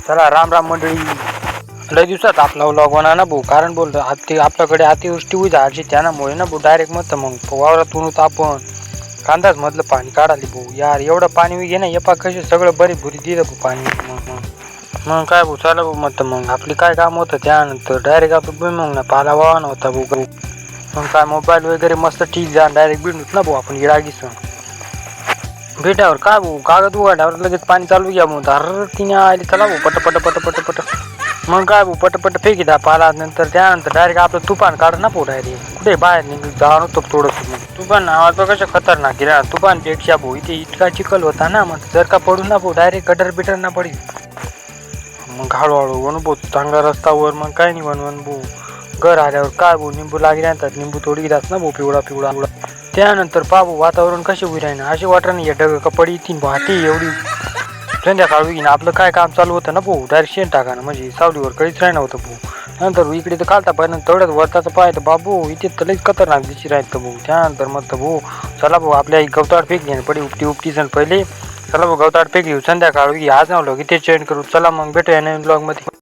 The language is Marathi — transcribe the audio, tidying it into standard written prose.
चला राम राम मंडळी. लय दिवसात आपला व्लॉग होणार ना भाऊ, कारण बोलतो आपल्याकडे अतिवृष्टी होईल आजी त्यामुळे ना भाऊ डायरेक्ट मत मग वावरातून आपण कांदाच मधलं पाणी काढाली भाऊ. यार एवढं पाणी घे ना एपा कसे सगळं बरी भुरी दिलं भाऊ पाणी. मग काय भाऊ चला भाऊ मत मग आपली काय काम होतं त्यानंतर डायरेक्ट आपण मग ना पाला वाहन होता भाऊ. मग काय मोबाईल वगैरे मस्त ठीक जा डायरेक्ट भेटूत ना भाऊ आपण गिरागीस भेटावर काय भाऊ कागद उघड्यावर लगेच पाणी चालू घ्या मग धार तिने आली चला भाऊ पट पट पट पट पट. मग काय भाऊ पट पट फेकी द्या पाला नंतर त्यानंतर डायरेक्ट आपलं तुफान काढ ना भाऊ डायरेक्ट कुठे बाहेर निघ जावं नव्हतं थोडंसं. तुफान नावाचं कसं खतरनाक गिरा तुफानपेक्षा भाऊ इथे इतका चिखल होता ना मग जर का पडून ना भाऊ डायरेक्ट गटर बिटर ना पडेल. मग हळूहळू बनवू चांगला रस्तावर मग काय नाही बनवून भाऊ. घर आल्यावर काय भाऊ निंबू लागले आणतात निंबू तोडी घेतात ना भाऊ पिवळा पिवळा. त्यानंतर पाहू वातावरण कसे उभी राहीन असे वाटत नाही ढग कपडी तीन वाटी एवढी संध्याकाळ होईन आपलं काय काम चालू होतं ना भाऊ डायरेक्ट शेण टाका ना म्हणजे सावलीवर काहीच राहिलं होतं भाऊ. नंतर इकडे तर कालता पाहिजे तेवढ्याच वरताचं पाहिजे बाबू इथे तर लईच खतरनाक दिशी राहतं भाऊ. त्यानंतर मग भाऊ चला भाऊ आपल्या गवताळ फेक घेणं पडे उपटी उपटी सण पहिले चला भाऊ गवताळ फेक घेऊ संध्याकाळ होई आज नवलं की ते चेंज करू. चला मग भेटूया नवीन ब्लॉग मध्ये.